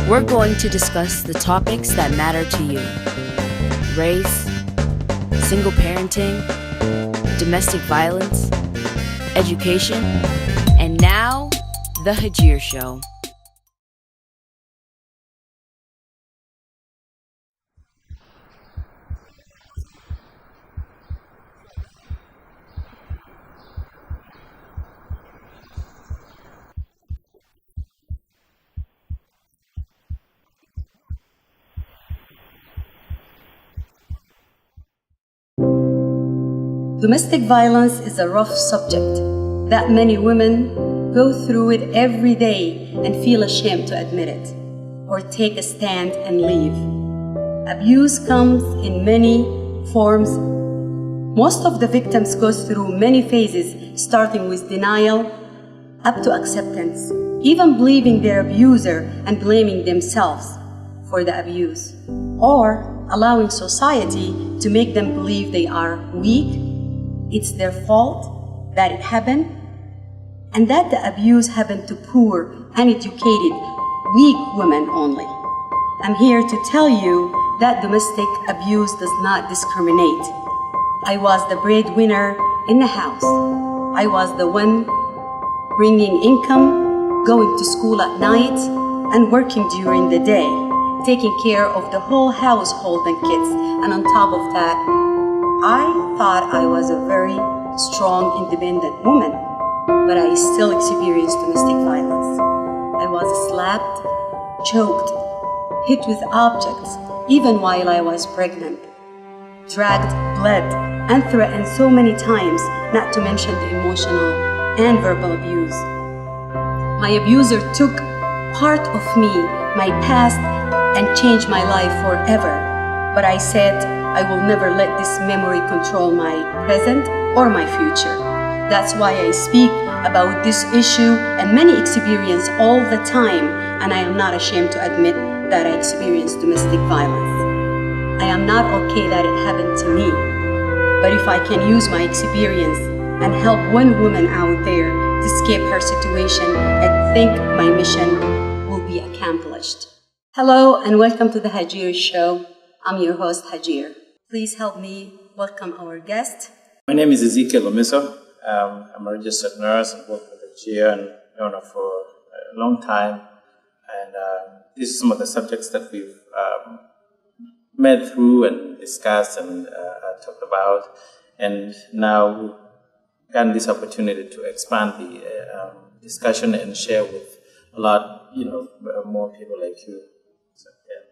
We're going to discuss the topics that matter to you: race, single parenting, domestic violence, education, and now, The Hagir Show. Domestic violence is a rough subject that many women go through it every day and feel ashamed to admit it or take a stand and leave. Abuse comes in many forms. Most of the victims go through many phases, starting with denial up to acceptance, even believing their abuser and blaming themselves for the abuse, or allowing society to make them believe they are weak, it's their fault that it happened, and that the abuse happened to poor, uneducated, weak women only. I'm here to tell you that domestic abuse does not discriminate. I was the breadwinner in the house. I was the one bringing income, going to school at night, and working during the day, taking care of the whole household and kids. And on top of that, I thought I was a very strong, independent woman, but I still experienced domestic violence. I was slapped, choked, hit with objects, even while I was pregnant, dragged, bled, and threatened so many times, not to mention the emotional and verbal abuse. My abuser took part of me, my past, and changed my life forever. But I said, I will never let this memory control my present or my future. That's why I speak about this issue and many experience all the time, and I am not ashamed to admit that I experienced domestic violence. I am not okay that it happened to me, but if I can use my experience and help one woman out there to escape her situation, I think my mission will be accomplished. Hello and welcome to the Hagir Show. I'm your host, Hagir. Please help me welcome our guest. My name is Ezekiel Omiso. I'm a registered nurse and worked with Hagir and known her for a long time. And these are some of the subjects that we've met through and discussed and talked about. And now we've gotten this opportunity to expand the discussion and share with a lot, more people like you. So, yeah.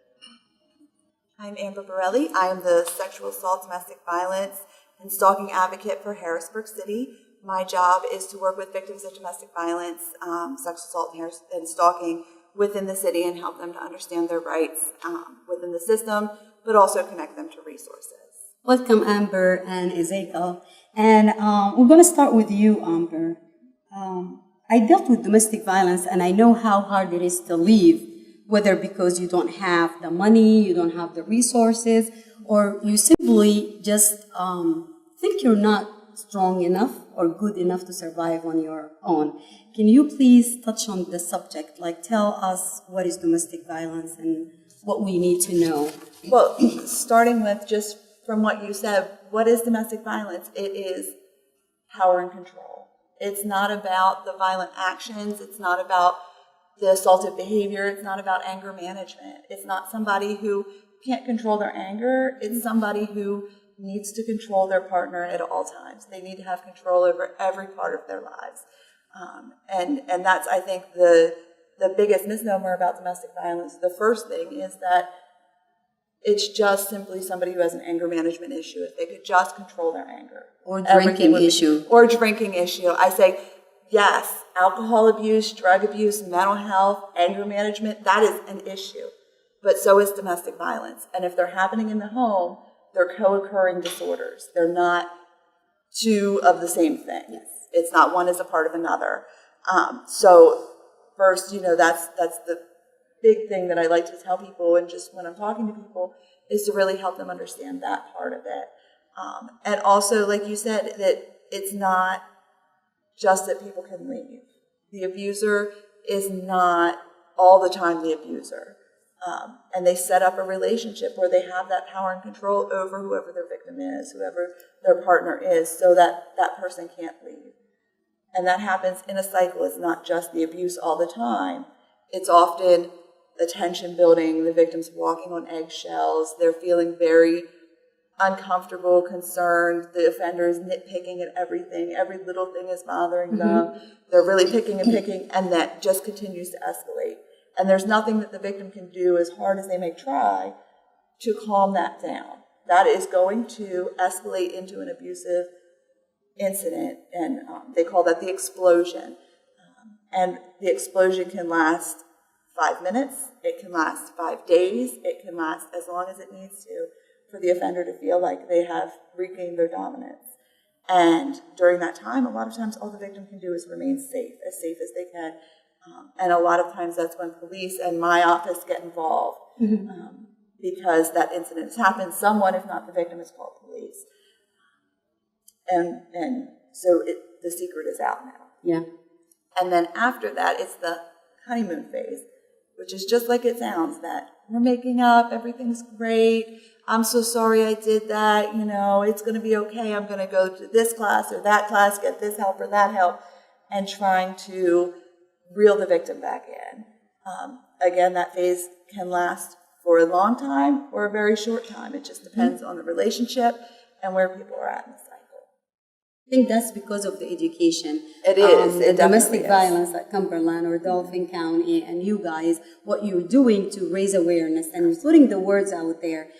I'm Amber Borelli. I am the sexual assault, domestic violence, and stalking advocate for Harrisburg City. My job is to work with victims of domestic violence, sexual assault, and stalking within the city and help them to understand their rights within the system, but also connect them to resources. Welcome, Amber and Ezekiel. And we're going to start with you, Amber. I dealt with domestic violence, and I know how hard it is to leave, whether because you don't have the money, you don't have the resources, or you simply just think you're not strong enough or good enough to survive on your own. Can you please touch on the subject? Like, tell us what is domestic violence and what we need to know. Well, starting with just from what you said, what is domestic violence? It is power and control. It's not about the violent actions. It's not about the assaultive behavior. It's not about anger management. It's not somebody who can't control their anger. It's somebody who needs to control their partner at all times. They need to have control over every part of their lives. And that's, I think, the biggest misnomer about domestic violence. The first thing is that it's just simply somebody who has an anger management issue. If they could just control their anger. Or drinking issue. Or drinking issue. I say, yes, alcohol abuse, drug abuse, mental health, anger management, that is an issue. But so is domestic violence. And if they're happening in the home, they're co-occurring disorders. They're not two of the same thing. Yes. It's not one is a part of another. So first, that's the big thing that I like to tell people, and just when I'm talking to people, is to really help them understand that part of it. And also, like you said, that it's not just that people can leave. The abuser is not all the time the abuser. And they set up a relationship where they have that power and control over whoever their victim is, whoever their partner is, so that that person can't leave. And that happens in a cycle. It's not just the abuse all the time. It's often the tension building, the victim's walking on eggshells, they're feeling very uncomfortable, concerned, the offender is nitpicking at everything, every little thing is bothering them, they're really picking, and that just continues to escalate. And there's nothing that the victim can do, as hard as they may try, to calm that down. That is going to escalate into an abusive incident, and they call that the explosion. And the explosion can last 5 minutes, it can last 5 days, it can last as long as it needs to for the offender to feel like they have regained their dominance. And during that time, a lot of times all the victim can do is remain safe as they can. And a lot of times that's when police and my office get involved, because that incident has happened. Someone, if not the victim, is called police. And so the secret is out now. Yeah. And then after that, it's the honeymoon phase, which is just like it sounds, that we're making up, everything's great, I'm so sorry I did that, it's going to be okay, I'm going to go to this class or that class, get this help or that help, and trying to reel the victim back in. Again, that phase can last for a long time or a very short time. It just depends on the relationship and where people are at in the cycle. I think that's because of the education. It is. It domestic is. violence like Cumberland or Dauphin County, and you guys, what you're doing to raise awareness and putting the words out there.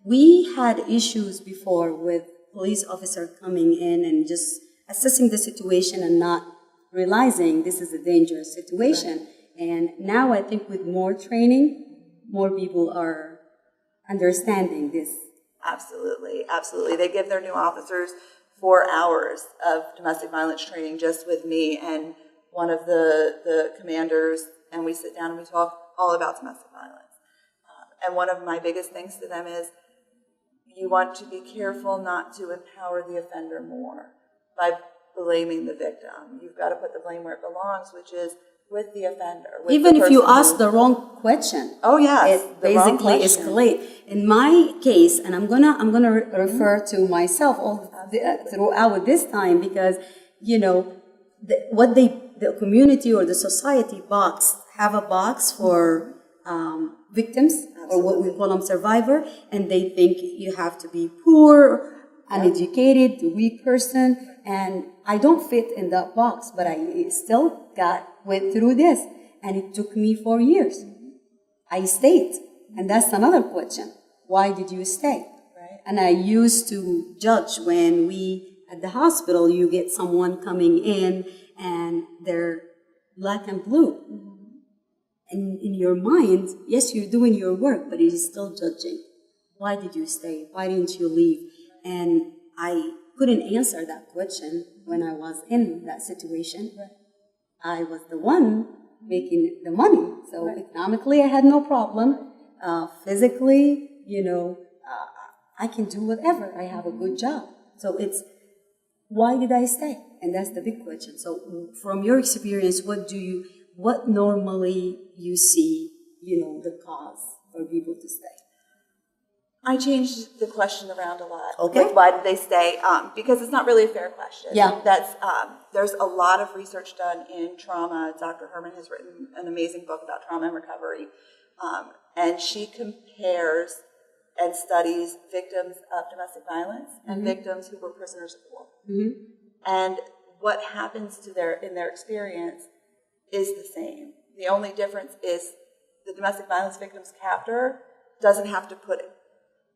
We had issues before with police officer coming in and just assessing the situation and not realizing this is a dangerous situation. Right. And now I think with more training, more people are understanding this. Absolutely, absolutely. They give their new officers 4 hours of domestic violence training just with me and one of the commanders, and we sit down and we talk all about domestic violence. And one of my biggest things to them is, you want to be careful not to empower the offender more by blaming the victim. You've got to put the blame where it belongs, which is with the offender. Even if you ask the wrong question. Oh yes, it basically escalates. In my case, and I'm gonna refer to myself throughout this time, because the community or the society have a box for victims. Absolutely. Or what we call them survivor, and they think you have to be poor, uneducated, weak person, and I don't fit in that box, but I still went through this, and it took me 4 years. I stayed, and that's another question. Why did you stay? Right. And I used to judge when at the hospital, you get someone coming in, and they're black and blue. And in your mind, yes, you're doing your work, but it is still judging. Why did you stay? Why didn't you leave? And I couldn't answer that question when I was in that situation. Right. I was the one making the money. So economically, I had no problem. Physically, I can do whatever. I have a good job. So it's, why did I stay? And that's the big question. So from your experience, what normally you see, the cause for people to stay? I changed the question around a lot. Okay. Like, why did they stay? Because it's not really a fair question. Yeah. There's a lot of research done in trauma. Dr. Herman has written an amazing book about trauma and recovery. And she compares and studies victims of domestic violence and victims who were prisoners of war. Mm-hmm. And what happens in their experience is the same. The only difference is the domestic violence victim's captor doesn't have to put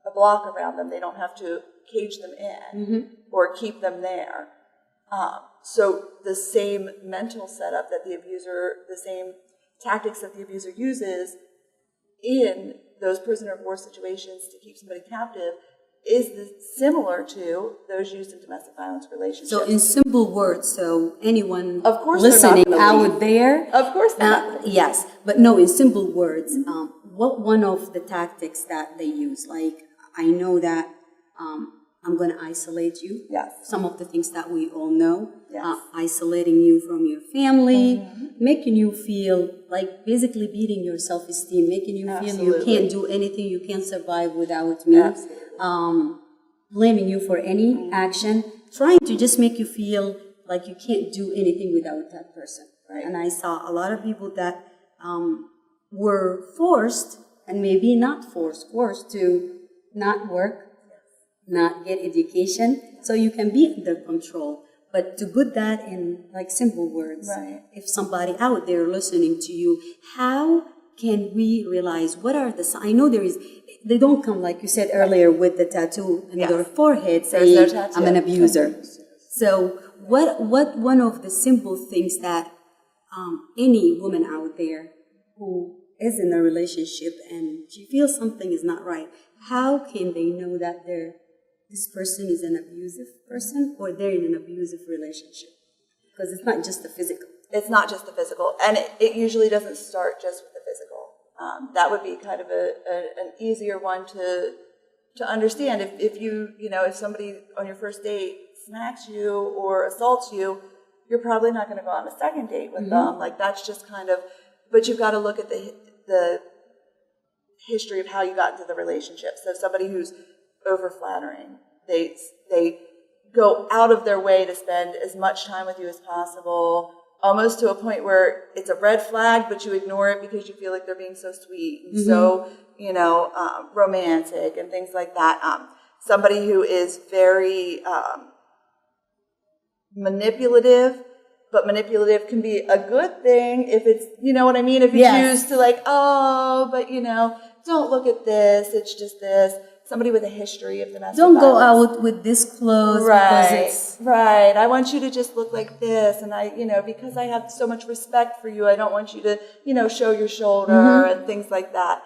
a block around them. They don't have to cage them in or keep them there. So the same mental setup that the same tactics that the abuser uses in those prisoner of war situations to keep somebody captive is similar to those used in domestic violence relationships. So in simple words, so anyone of course listening out there. Of course not. Yes, but no, in simple words, what one of the tactics that they use? Like, I know that I'm going to isolate you. Yes. Some of the things that we all know. Yes. Isolating you from your family, making you feel like basically beating your self-esteem, making you feel you Absolutely. can't do anything, you can't survive without me. Absolutely. Blaming you for any action, trying to just make you feel like you can't do anything without that person. Right. And I saw a lot of people that were forced, and maybe not forced to not work, not get education, so you can be under control. But to put that in like simple words, Right. if somebody out there listening to you, how can we realize what are the signs? I know they don't come like you said earlier with the tattoo on Yes. their forehead There's saying, no tattoo. I'm an abuser. So what one of the simple things that any woman out there who is in a relationship and she feels something is not right, how can they know that this person is an abusive person or they're in an abusive relationship? Because it's not just the physical. It's not just the physical, and it usually doesn't start just with the physical. That would be kind of an easier one to understand. If somebody on your first date smacks you or assaults you, you're probably not going to go on a second date with them. Like that's just kind of. But you've got to look at the history of how you got into the relationship. So somebody who's over flattering, they go out of their way to spend as much time with you as possible, almost to a point where it's a red flag, but you ignore it because you feel like they're being so sweet and so, romantic and things like that. Somebody who is very manipulative, but manipulative can be a good thing if it's, you know what I mean? If you choose to don't look at this, it's just this. Somebody with a history of domestic Don't go violence. out with this clothes Right, because it's... right. I want you to just look like this, and because I have so much respect for you, I don't want you to, show your shoulder and things like that.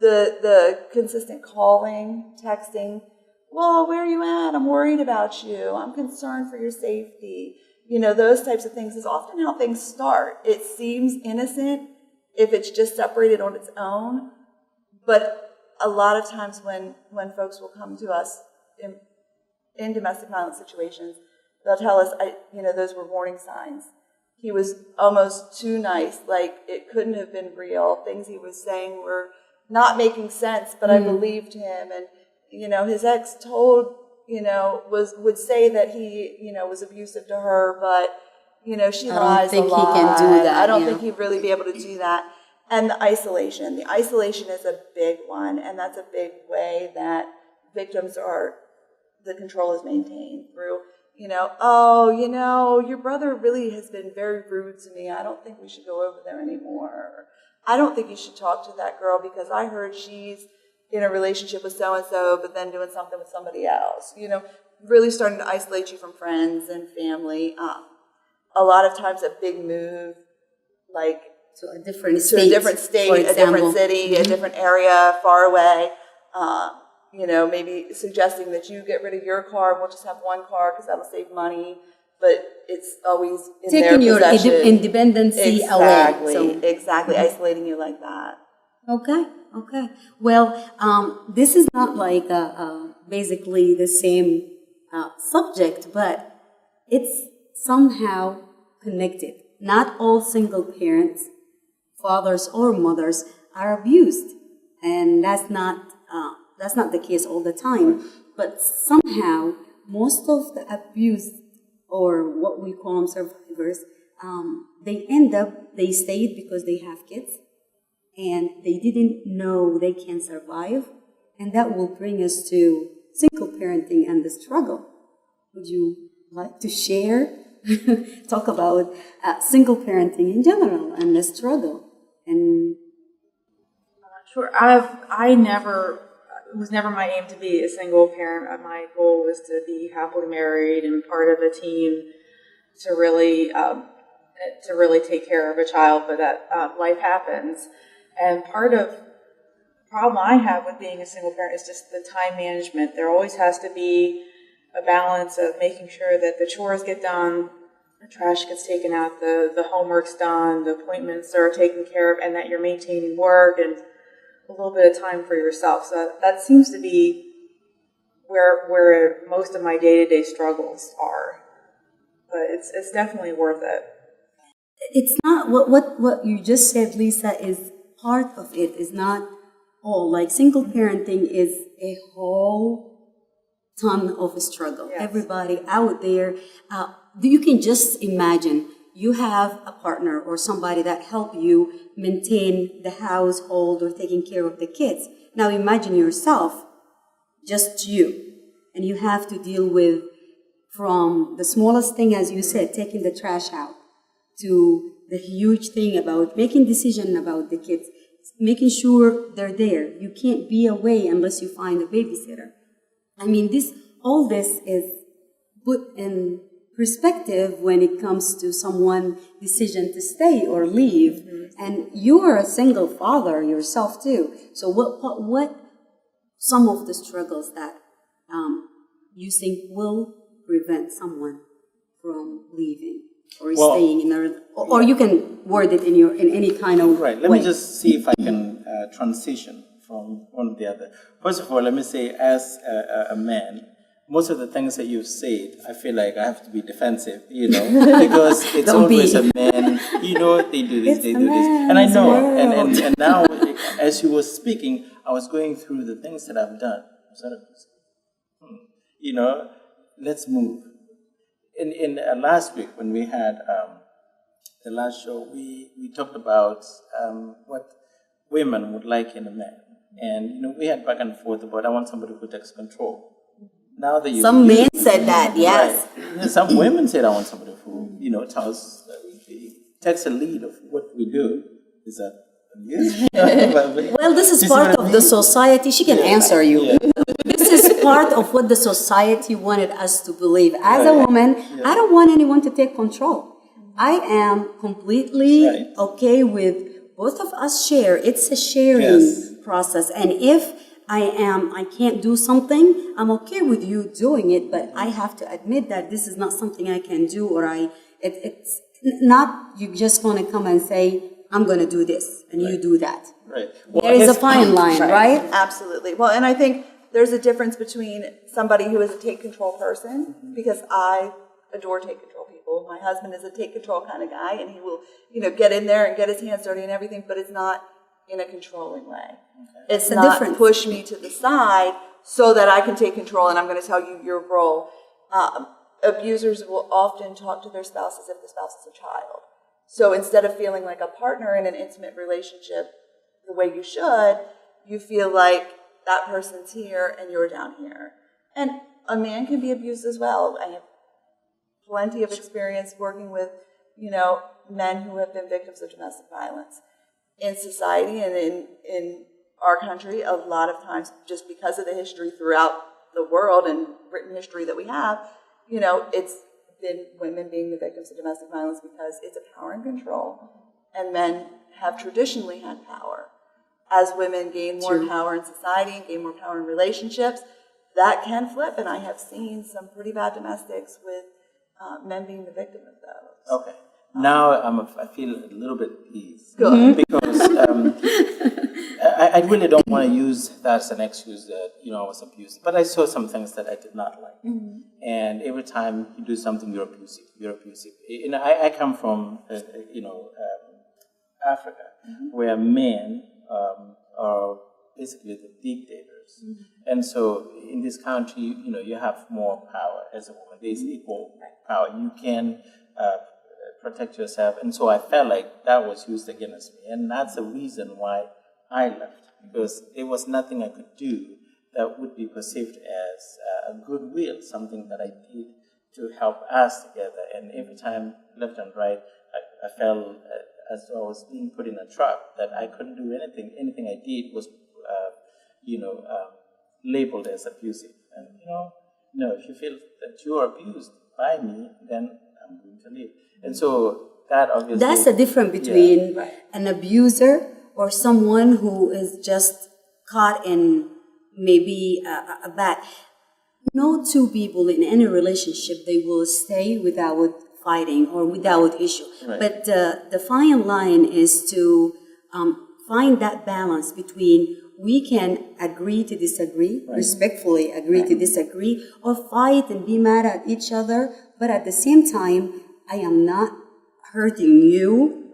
The consistent calling, texting. Well, where are you at? I'm worried about you. I'm concerned for your safety. Those types of things is often how things start. It seems innocent if it's just separated on its own, but a lot of times when folks will come to us in domestic violence situations, they'll tell us, those were warning signs. He was almost too nice, like it couldn't have been real. Things he was saying were not making sense, but I believed him. And, his ex would say that he, was abusive to her, but, she lies a lot. I don't think he can do that. I don't think he'd really be able to do that. And the isolation. The isolation is a big one, and that's a big way that victims the control is maintained through, your brother really has been very rude to me. I don't think we should go over there anymore. I don't think you should talk to that girl because I heard she's in a relationship with so-and-so, but then doing something with somebody else. Really starting to isolate you from friends and family. A lot of times a big move, like, to a different state, a different city, a different area, far away. Maybe suggesting that you get rid of your car and we'll just have one car because that'll save money. But it's always in taking their possession. Your independency away. Exactly, isolating you like that. Okay. Well, this is not like basically the same subject, but it's somehow connected. Not all single parents, fathers or mothers, are abused, and that's not the case all the time. But somehow, most of the abused, or what we call them survivors, they stayed because they have kids, and they didn't know they can survive, and that will bring us to single parenting and the struggle. Would you like to share? Talk about single parenting in general and the struggle. And sure, it was never my aim to be a single parent. My goal was to be happily married and part of a team to really take care of a child. But that life happens, and part of the problem I have with being a single parent is just the time management. There always has to be a balance of making sure that the chores get done, the trash gets taken out, the homework's done, the appointments are taken care of, and that you're maintaining work and a little bit of time for yourself. So that seems to be where most of my day-to-day struggles are. But it's definitely worth it. It's not what you just said, Lisa, is part of it, is not all. Like single parenting is a whole ton of a struggle. Yes. Everybody out there, you can just imagine you have a partner or somebody that help you maintain the household or taking care of the kids. Now imagine yourself, just you, and you have to deal with from the smallest thing, as you said, taking the trash out, to the huge thing about making decisions about the kids, making sure they're there. You can't be away unless you find a babysitter. I mean, all this is put in perspective when it comes to someone's decision to stay or leave. Mm-hmm. And you are a single father yourself too. So what some of the struggles that you think will prevent someone from leaving or staying in a, or you can word it in any kind of right. Let way. me just see if I can transition from one to the other. First of all, let me say, as a man, most of the things that you've said, I feel like I have to be defensive, because it's always a man, they do this, they do this. And I know, and now, as you were speaking, I was going through the things that I've done. Let's move. In last week, when we had the last show, we talked about what women would like in a man. And, we had back and forth about, I want somebody who takes control. Now that some men said that, yes. Right. Some women said, I want somebody who, takes the lead of what we do. Is that well, this is part of the society. She can answer you. Yeah. This is part of what the society wanted us to believe. As a woman, I don't want anyone to take control. I am completely okay with both of us share. It's a sharing process. And if I can't do something, I'm okay with you doing it, but I have to admit that this is not something I can do, or it's not you just going to come and say, I'm going to do this, and you do that. Right. Well, there is a fine line, right? Absolutely. Well, and I think there's a difference between somebody who is a take control person, because I adore take control people. My husband is a take control kind of guy, and he will, get in there and get his hands dirty and everything, but it's not in a controlling way. Okay. It's not push me to the side so that I can take control and I'm going to tell you your role. Abusers will often talk to their spouse as if the spouse is a child. So instead of feeling like a partner in an intimate relationship the way you should, you feel like that person's here and you're down here. And a man can be abused as well. I have plenty of experience working with, men who have been victims of domestic violence. In society and in our country, a lot of times, just because of the history throughout the world and written history that we have, it's been women being the victims of domestic violence because it's a power and control, and men have traditionally had power. As women gain more power in society and gain more power in relationships, that can flip, and I have seen some pretty bad domestics with men being the victim of those. Okay. Now I feel a little bit easy. Good. Because I really don't want to use that as an excuse that, I was abused. But I saw some things that I did not like. Mm-hmm. And every time you do something, you're abusive. I come from, Africa, where men are basically the dictators. Mm-hmm. And so in this country, you have more power as a woman. There's equal power. You can protect yourself. And so I felt like that was used against me. And that's the reason why I left, because there was nothing I could do that would be perceived as a goodwill, something that I did to help us together. And every time, left and right, I felt as though I was being put in a trap, that I couldn't do anything. Anything I did was, labeled as abusive. And, if you feel that you are abused by me, then I'm going to leave. And so that obviously... That's the difference between an abuser or someone who is just caught in maybe a bad... No two people in any relationship, they will stay without fighting or without issue. Right. But the fine line is to find that balance between, we can agree to disagree, respectfully agree to disagree, or fight and be mad at each other, but at the same time, I am not hurting you,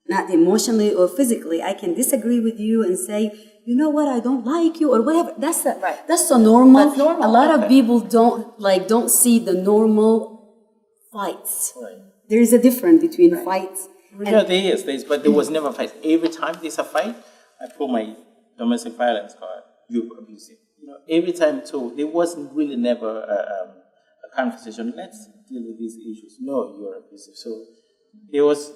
not emotionally or physically. I can disagree with you and say, you know what, I don't like you or whatever. That's so normal. That's normal. A lot of people don't see the normal fights. Right. There is a difference between fights. Yeah, there is, but there was never a fight. Every time there's a fight, I pull my domestic violence card. You abusive. Every time too, there wasn't really never a conversation. Let's deal with these issues. No, you're abusive. So there was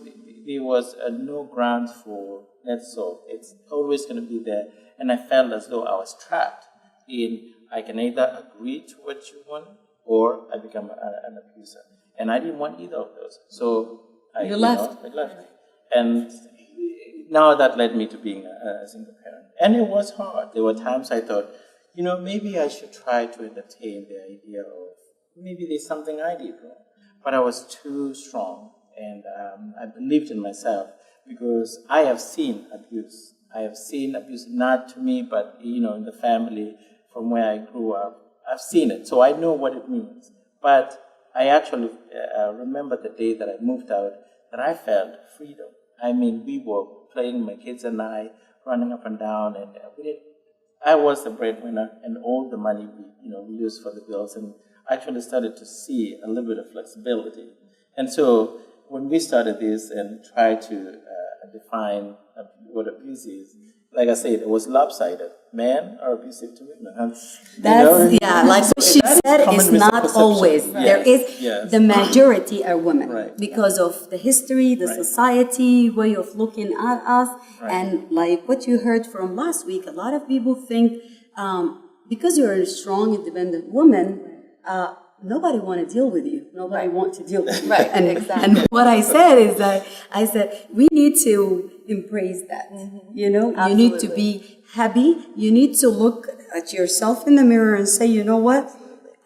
no grounds for let's solve. It's always going to be there, and I felt as though I was trapped in. I can either agree to what you want, or I become an abuser, and I didn't want either of those. So I left. And now that led me to being a single parent. And it was hard. There were times I thought, maybe I should try to entertain the idea of maybe there's something I did wrong. But I was too strong, and I believed in myself because I have seen abuse. I have seen abuse, not to me, but, in the family from where I grew up. I've seen it, so I know what it means. But I actually remember the day that I moved out, that I felt freedom. I mean, we were playing, my kids and I, running up and down, and I was the breadwinner, and all the money we used for the bills, and actually started to see a little bit of flexibility. And so when we started this and tried to define what abuse is, like I said, it was lopsided. Men are abusive to women. Like what she said, is not always. Yes. There is the majority are women because of the history, the society, way of looking at us, and like what you heard from last week. A lot of people think because you're a strong, independent woman, nobody want to deal with you. Nobody want to deal with you. And what I said is that I said we need to embrace that. You need to be happy. You need to look at yourself in the mirror and say, you know what?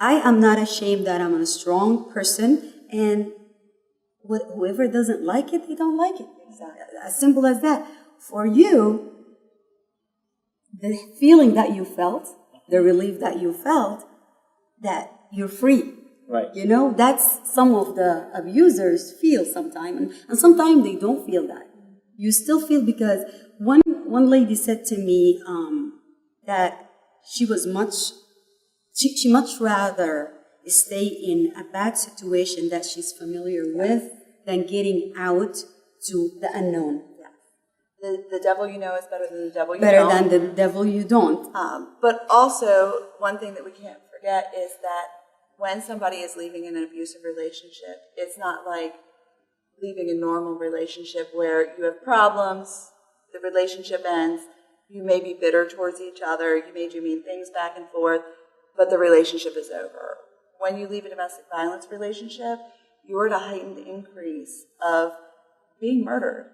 I am not ashamed that I'm a strong person, and whoever doesn't like it, they don't like it. As simple as that. For you, the feeling that you felt, the relief that you felt, that you're free. Right. That's some of the abusers feel sometimes, and sometimes they don't feel that. You still feel, because one lady said to me that she much rather stay in a bad situation that she's familiar with than getting out to the unknown. The devil you know is better than the devil you Better don't. than the devil you don't. But also, one thing that we can't forget is that when somebody is leaving an abusive relationship, it's not like leaving a normal relationship where you have problems, the relationship ends, you may be bitter towards each other, you may do mean things back and forth, but the relationship is over. When you leave a domestic violence relationship, you're at a heightened increase of being murdered.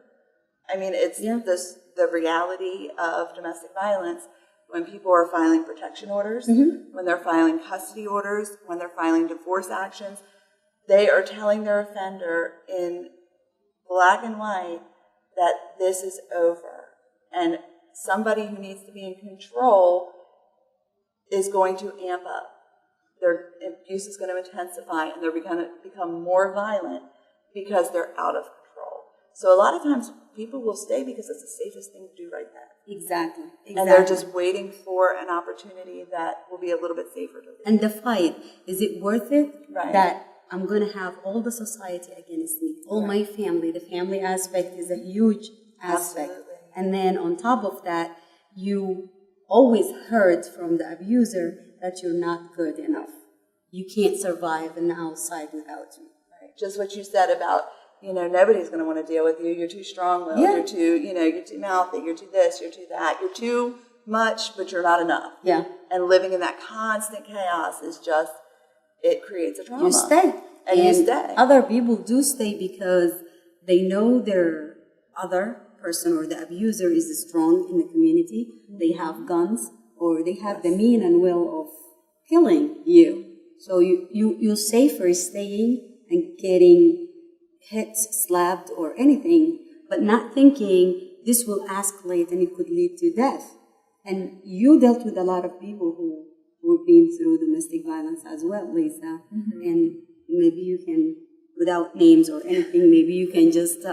I mean, it's the reality of domestic violence. When people are filing protection orders, when they're filing custody orders, when they're filing divorce actions, they are telling their offender in black and white that this is over. And somebody who needs to be in control is going to amp up. Their abuse is going to intensify, and they're going to become more violent because they're out of control. So a lot of times people will stay because it's the safest thing to do right then. Exactly. And they're just waiting for an opportunity that will be a little bit safer to live. And the fight, is it worth it? Right. That I'm going to have all the society against me, all my family. The family aspect is a huge aspect. Absolutely. And then on top of that, you always heard from the abuser that you're not good enough. You can't survive in the outside without me. Right. Just what you said about, nobody's going to want to deal with you. You're too strong-willed. Yeah. You're too mouthy. You're too this. You're too that. You're too much, but you're not enough. Yeah. And living in that constant chaos is just, it creates a trauma. You stay. And you stay. Other people do stay because they know their other person or the abuser is strong in the community. They have guns, or they have the mean and will of killing you. So you're safer staying and getting hit, slapped, or anything, but not thinking this will escalate and it could lead to death. And you dealt with a lot of people who've been through domestic violence as well, Lisa. And maybe you can, without names or anything, maybe you can just...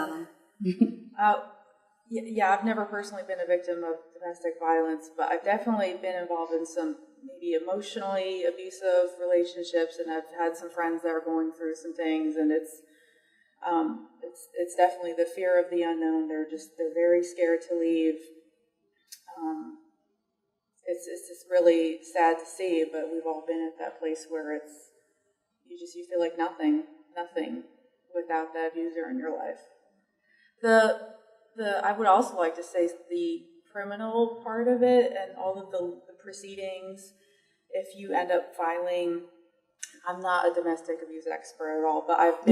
Yeah, I've never personally been a victim of domestic violence, but I've definitely been involved in some maybe emotionally abusive relationships, and I've had some friends that are going through some things, and it's definitely the fear of the unknown. They're very scared to leave. It's just really sad to see, but we've all been at that place where you feel like nothing without that abuser in your life. I would also like to say the criminal part of it and all of the proceedings, if you end up filing, I'm not a domestic abuse expert at all, but I've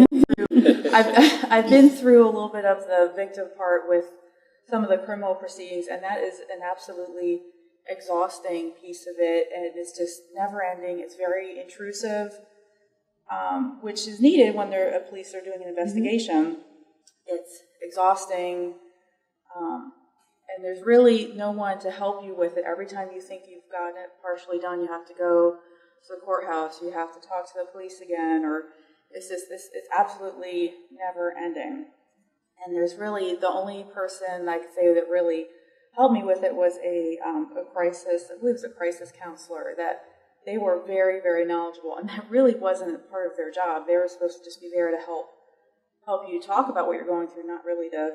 been through a little bit of the victim part with some of the criminal proceedings, and that is an absolutely exhausting piece of it, and it's just never ending. It's very intrusive, which is needed when the police are doing an investigation. It's exhausting. And there's really no one to help you with it. Every time you think you've gotten it partially done, you have to go to the courthouse, you have to talk to the police again, or it's absolutely never ending. And there's really, the only person I could say that really helped me with it was a crisis, I believe it was a crisis counselor, that they were very, very knowledgeable, and that really wasn't a part of their job. They were supposed to just be there to help you talk about what you're going through, not really to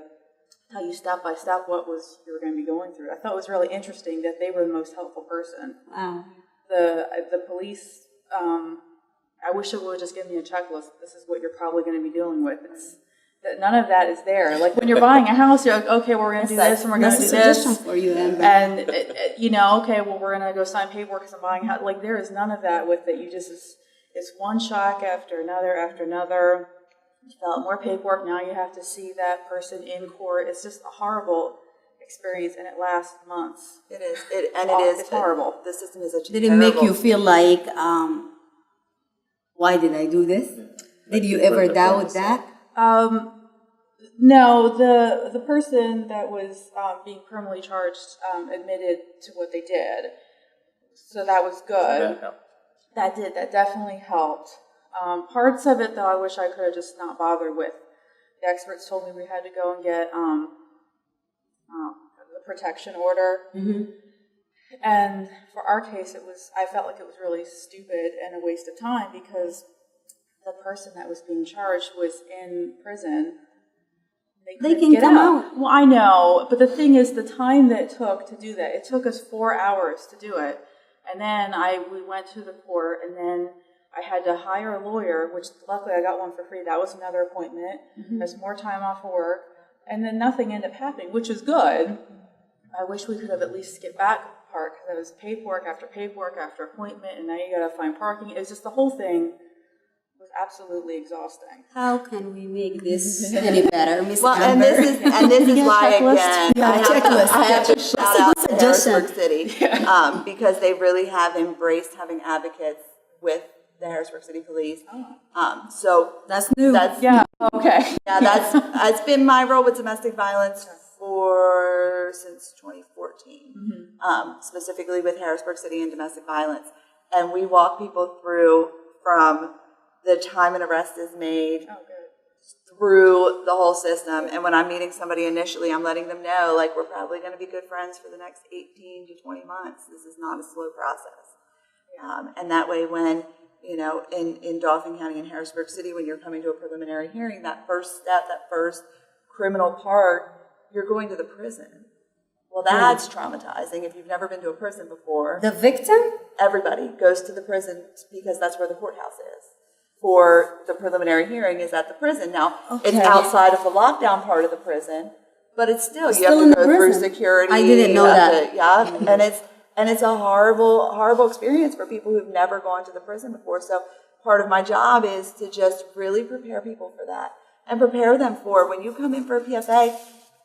tell you step by step what you were going to be going through. I thought it was really interesting that they were the most helpful person. Wow. The police, I wish it would have just given me a checklist. This is what you're probably going to be dealing with. That none of that is there. Like when you're buying a house, you're like, okay, well, we're going to do this and we're going to do this. For you, Amber. And, okay, well, we're going to go sign paperwork because I'm buying a house. Like there is none of that with it. It's one shock after another after another. You fill out more paperwork. Now you have to see that person in court. It's just a horrible experience, and it lasts months. It is. It's horrible. The system is such a Did it make you feel like, why did I do this? Did you ever doubt that? No, the person that was being criminally charged admitted to what they did, so that was good. That definitely helped. Parts of it, though, I wish I could have just not bothered with. The experts told me we had to go and get the protection order. Mm-hmm. And for our case, I felt like it was really stupid and a waste of time because the person that was being charged was in prison. They can come out. Well, I know, but the thing is, the time that it took to do that, it took us 4 hours to do it. And then we went to the court, and then I had to hire a lawyer, which luckily I got one for free. That was another appointment. Mm-hmm. There's more time off of work. And then nothing ended up happening, which is good. I wish we could have at least skipped back part, because it was paperwork after appointment, and now you got to find parking. It was just the whole thing was absolutely exhausting. How can we make this any better, Ms. Well, Amber? and this is why, again, I have to shout out to Harrisburg City, because they really have embraced having advocates with the Harrisburg City Police. So that's new. Okay. Yeah, that's been my role with domestic violence since 2014, specifically with Harrisburg City and domestic violence. And we walk people through from the time an arrest is made through the whole system. And when I'm meeting somebody initially, I'm letting them know, like, we're probably going to be good friends for the next 18 to 20 months. This is not a slow process. And that way, when in Dauphin County and Harrisburg City, when you're coming to a preliminary hearing, that first step, that first criminal part, you're going to the prison. Well, that's traumatizing if you've never been to a prison before. The victim? Everybody goes to the prison because that's where the courthouse is. For the preliminary hearing is at the prison. Now, it's outside of the lockdown part of the prison, but it's still you have to go through security. I didn't know that. And it's a horrible, horrible experience for people who've never gone to the prison before. So part of my job is to just really prepare people for that and prepare them for when you come in for a PFA,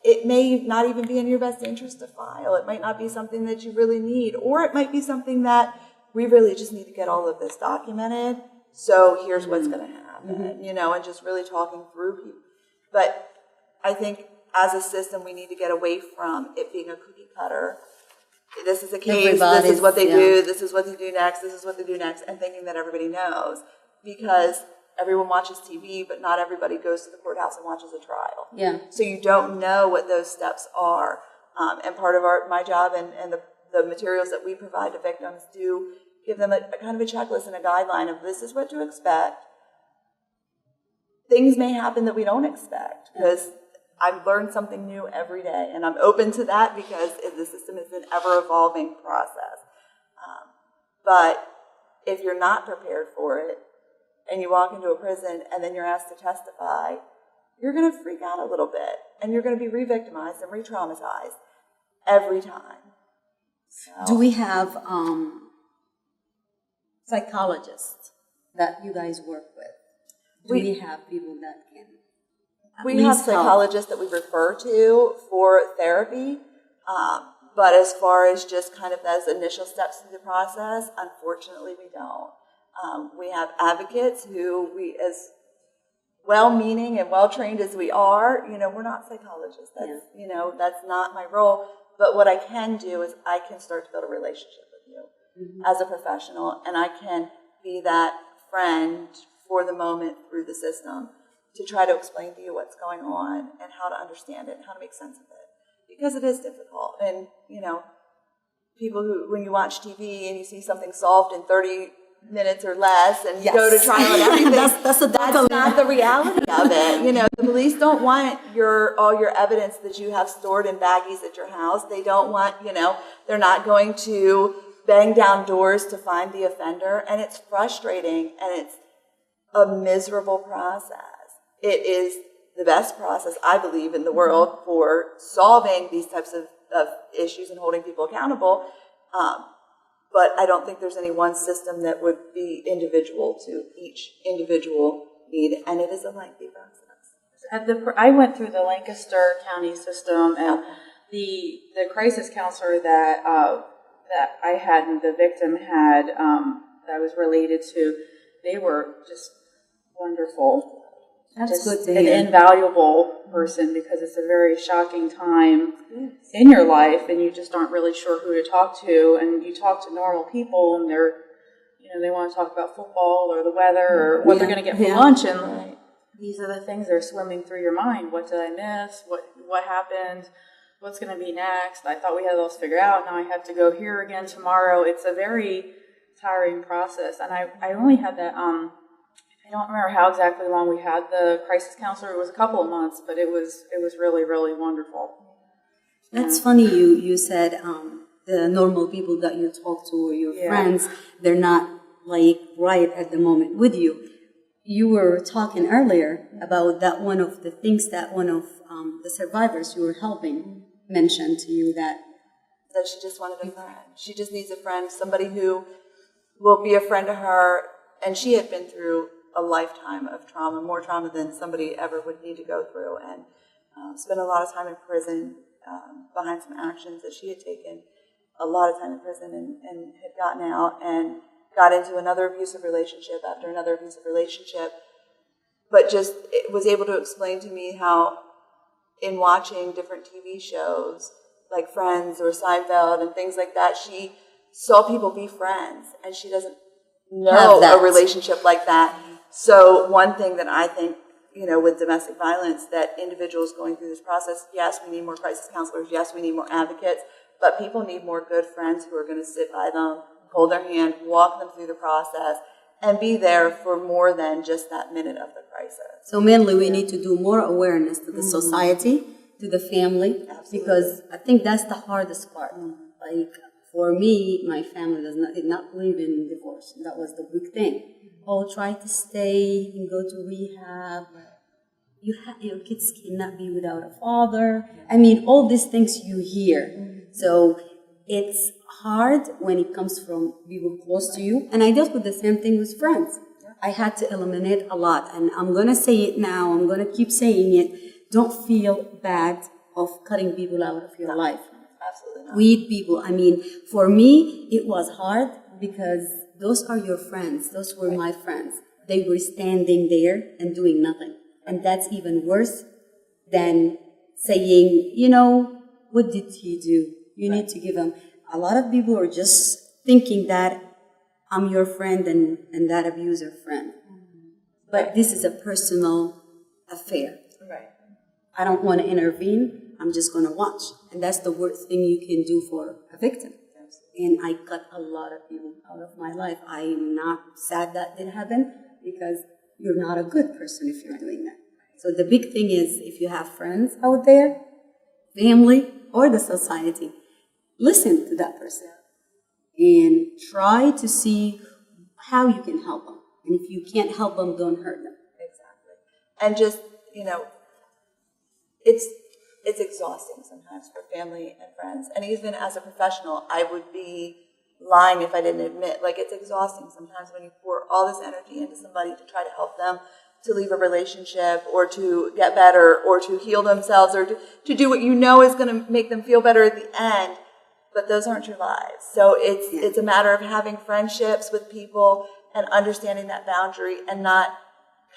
it may not even be in your best interest to file. It might not be something that you really need, or it might be something that we really just need to get all of this documented. So here's what's going to happen, and just really talking through people. But I think as a system, we need to get away from it being a cookie cutter. this is a case, this is Everybody's- what they yeah. do, this is what they do next, this is what they do next, and thinking that everybody knows. Because everyone watches TV, but not everybody goes to the courthouse and watches a trial. Yeah. So you don't know what those steps are. And part of my job and the materials that we provide to victims do give them a kind of a checklist and a guideline of this is what to expect. Things may happen that we don't expect because I've learned something new every day, and I'm open to that because the system is an ever-evolving process. But if you're not prepared for it, and you walk into a prison and then you're asked to testify, you're going to freak out a little bit, and you're going to be re-victimized and re-traumatized every time. So, Do we have psychologists that you guys work with? Do we have people that can at we have least help? psychologists that we refer to for therapy, but as far as just kind of those initial steps through the process, unfortunately we don't. We have advocates who as well-meaning and well-trained as we are, we're not psychologists. That's, that's not my role. But what I can do is I can start to build a relationship with you as a professional, and I can be that friend for the moment through the system to try to explain to you what's going on and how to understand it and how to make sense of it. Because it is difficult. And, people who, when you watch TV and you see something solved in 30 minutes or less and you go to trial and everything, that's not the reality of it. The police don't want all your evidence that you have stored in baggies at your house. They don't want, they're not going to bang down doors to find the offender. And it's frustrating and it's a miserable process. It is the best process, I believe, in the world for solving these types of issues and holding people accountable. But I don't think there's any one system that would be individual to each individual need, and it is a lengthy process. I went through the Lancaster County system, and the crisis counselor that I had and the victim had that I was related to, they were just wonderful. That's Just good to an hear. invaluable person, because it's a very shocking time in your life, and you just aren't really sure who to talk to. And you talk to normal people, and they want to talk about football or the weather or what they're going to get for lunch, and these are the things that are swimming through your mind. What did I miss? What happened? What's going to be next? I thought we had those figured out. Now I have to go here again tomorrow. It's a very tiring process, and I only had that. I don't remember how exactly long we had the crisis counselor. It was a couple of months, but it was really, really wonderful. That's funny you said the normal people that you talk to or your friends, they're not right at the moment with you. You were talking earlier about that one of the things that one of the survivors you were helping mentioned to you that she just wanted a friend. She just needs a friend, somebody who will be a friend to her. And she had been through a lifetime of trauma, more trauma than somebody ever would need to go through, and spent a lot of time in prison behind some actions that she had taken, a lot of time in prison and had gotten out and got into another abusive relationship after another abusive relationship, but just was able to explain to me how in watching different TV shows like Friends or Seinfeld and things like that, she saw people be friends, and she doesn't know a relationship like that. So one thing that I think, with domestic violence, that individuals going through this process, yes, we need more crisis counselors, yes, we need more advocates, but people need more good friends who are going to sit by them, hold their hand, walk them through the process, and be there for more than just that minute of the crisis. So mainly we need to do more awareness to the society, to the family, because I think that's the hardest part. For me, my family did not believe in divorce. That was the big thing. Try to stay and go to rehab. Your kids cannot be without a father. I mean, all these things you hear. So it's hard when it comes from people close to you. And I dealt with the same thing with friends. I had to eliminate a lot. And I'm going to say it now. I'm going to keep saying it. Don't feel bad of cutting people out of your life. Absolutely not. Weed people. I mean, for me, it was hard because those are your friends. Those were my friends. They were standing there and doing nothing. And that's even worse than saying, what did he do? You need to give him. a lot of people are just thinking that I'm your friend and that abuser friend. But this is a personal affair. Right. I don't want to intervene. I'm just going to watch. And that's the worst thing you can do for a victim. And I cut a lot of people out of my life. I'm not sad that did happen because you're not a good person if you're doing that. So the big thing is if you have friends out there, family, or the society, listen to that person and try to see how you can help them. And if you can't help them, don't hurt them. Exactly. And just, it's exhausting sometimes for family and friends. And even as a professional, I would be lying if I didn't admit, it's exhausting sometimes when you pour all this energy into somebody to try to help them to leave a relationship or to get better or to heal themselves or to do what you know is going to make them feel better at the end. But those aren't your lives. So it's a matter of having friendships with people and understanding that boundary and not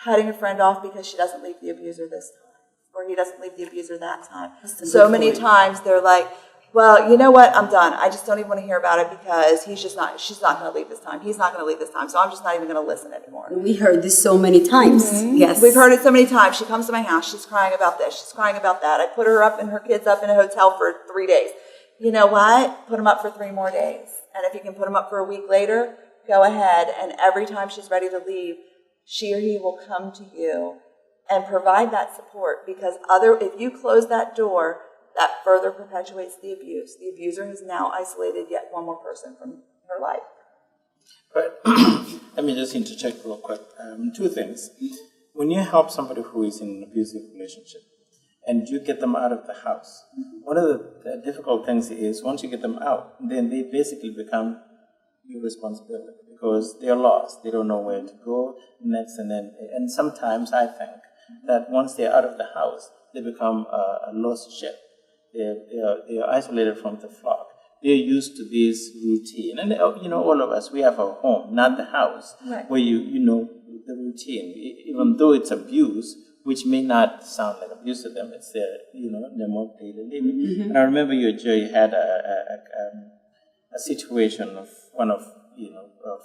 cutting a friend off because she doesn't leave the abuser this time or he doesn't leave the abuser that time. So many times they're like, well, you know what? I'm done. I just don't even want to hear about it because she's not going to leave this time. He's not going to leave this time. So I'm just not even going to listen anymore. We heard this so many times. Mm-hmm. Yes. We've heard it so many times. She comes to my house. She's crying about this. She's crying about that. I put her up and her kids up in a hotel for 3 days. You know what? Put them up for 3 more days. And if you can put them up for a week later, go ahead. And every time she's ready to leave, she or he will come to you and provide that support because if you close that door, that further perpetuates the abuse. The abuser has now isolated yet one more person from her life. But let me just interject real quick. 2 things. When you help somebody who is in an abusive relationship and you get them out of the house, one of the difficult things is once you get them out, then they basically become your responsibility because they're lost. They don't know where to go next. And sometimes I think that once they're out of the house, they become a lost sheep. They're isolated from the flock. They're used to this routine. And, all of us, we have our home, not the house, right, where you know the routine. Even though it's abuse, which may not sound like abuse to them, it's their more daily living. Mm-hmm. And I remember you had a situation of one of,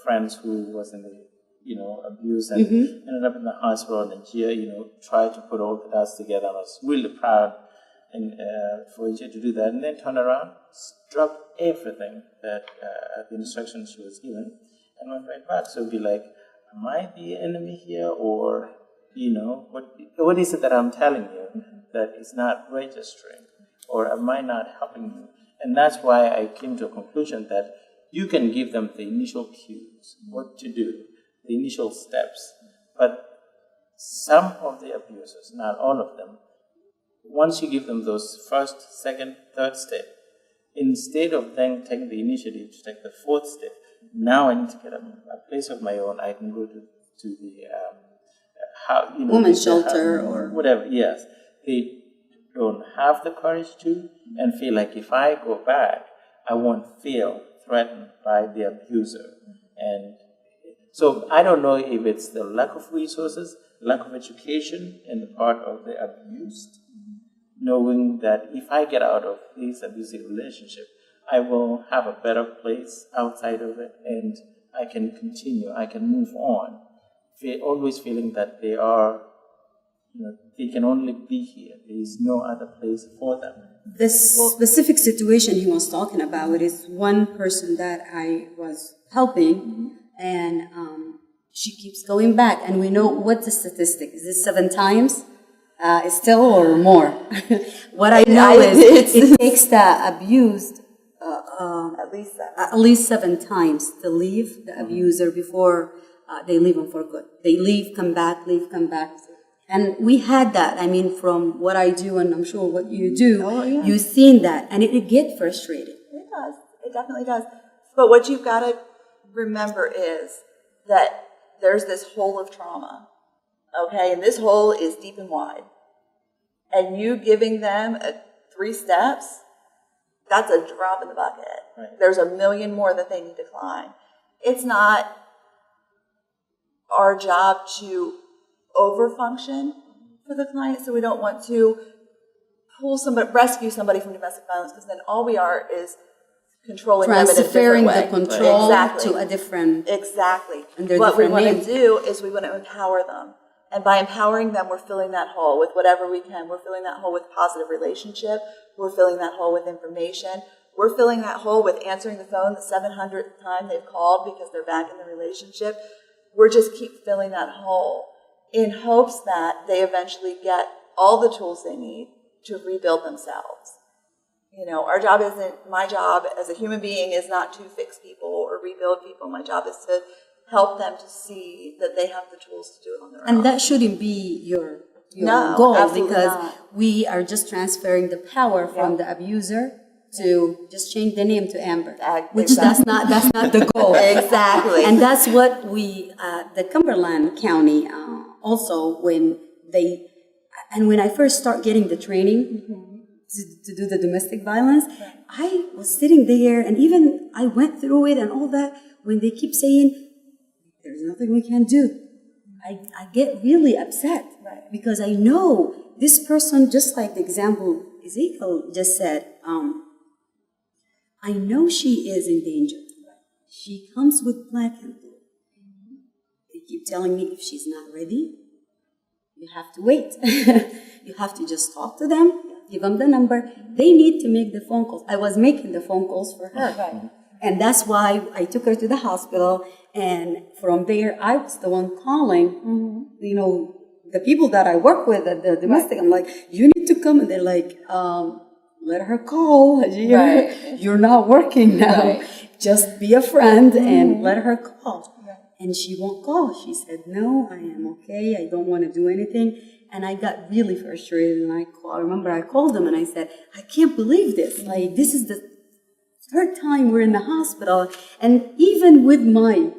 friends who was in the, abuse and ended up in the hospital in Nigeria, tried to put all the dots together. I was really proud for Hagir to do that, and then turn around, drop everything that the instructions she was given, and went right back. So it'd be like, am I the enemy here, or what is it that I'm telling you that is not registering, or am I not helping you? And that's why I came to a conclusion that you can give them the initial cues, what to do, the initial steps, but some of the abusers, not all of them, once you give them those first, second, third step, instead of then taking the initiative to take the 4th step, now I need to get a place of my own. I can go to the women's shelter or whatever. Yes, they don't have the courage to, and feel like if I go back, I won't feel threatened by the abuser. And so I don't know if it's the lack of resources, lack of education in the part of the abused, knowing that if I get out of this abusive relationship, I will have a better place outside of it, and I can continue, I can move on. Always feeling that they are, they can only be here. There is no other place for them. This specific situation he was talking about is one person that I was helping, and she keeps going back. And we know what's the statistic. Is it 7 times? Still or more? What I know is it takes the abused at least 7 times to leave the abuser before they leave them for good. They leave, come back, leave, come back. And we had that. I mean, from what I do, and I'm sure what you do, you've seen that, and it gets frustrated. It does. It definitely does. But what you've got to remember is that there's this hole of trauma, okay? And this hole is deep and wide. And you giving them 3 steps, that's a drop in the bucket. Right. There's a million more that they need to climb. It's not our job to overfunction for the client, so we don't want to rescue somebody from domestic violence, because then all we are is controlling them in a Transferring different way. the control Exactly. to a different. Exactly. Under What we different want name. to do is we want to empower them. And by empowering them, we're filling that hole with whatever we can. We're filling that hole with positive relationship. We're filling that hole with information. We're filling that hole with answering the phone the 700th time they've called because they're back in the relationship. We're just keep filling that hole in hopes that they eventually get all the tools they need to rebuild themselves. You know, my job as a human being is not to fix people or rebuild people. My job is to help them to see that they have the tools to do it on their own. And that shouldn't be your No, goal, absolutely because not. we are just transferring the power from the abuser to just change the name to Amber, which that's not the goal. Exactly. And that's what we, the Cumberland County, also when I first start getting the training to do the domestic violence, I was sitting there, and even I went through it and all that. When they keep saying there's nothing we can do, I get really upset because I know this person, just like the example Ezekiel just said. I know she is in danger. She comes with black and blue. They keep telling me if she's not ready, you have to wait. You have to just talk to them, give them the number. They need to make the phone calls. I was making the phone calls for her. Right. And that's why I took her to the hospital. And from there, I was the one calling, you know, the people that I work with at the domestic. I'm like, you need to come. And they're like, let her call, Hagir. Right. You're not working now. Right. Just be a friend and let her call. Right. And she won't call. She said, no, I am okay. I don't want to do anything. And I got really frustrated. And I remember I called them and I said, I can't believe this. Like, this is the third time we're in the hospital. And even with my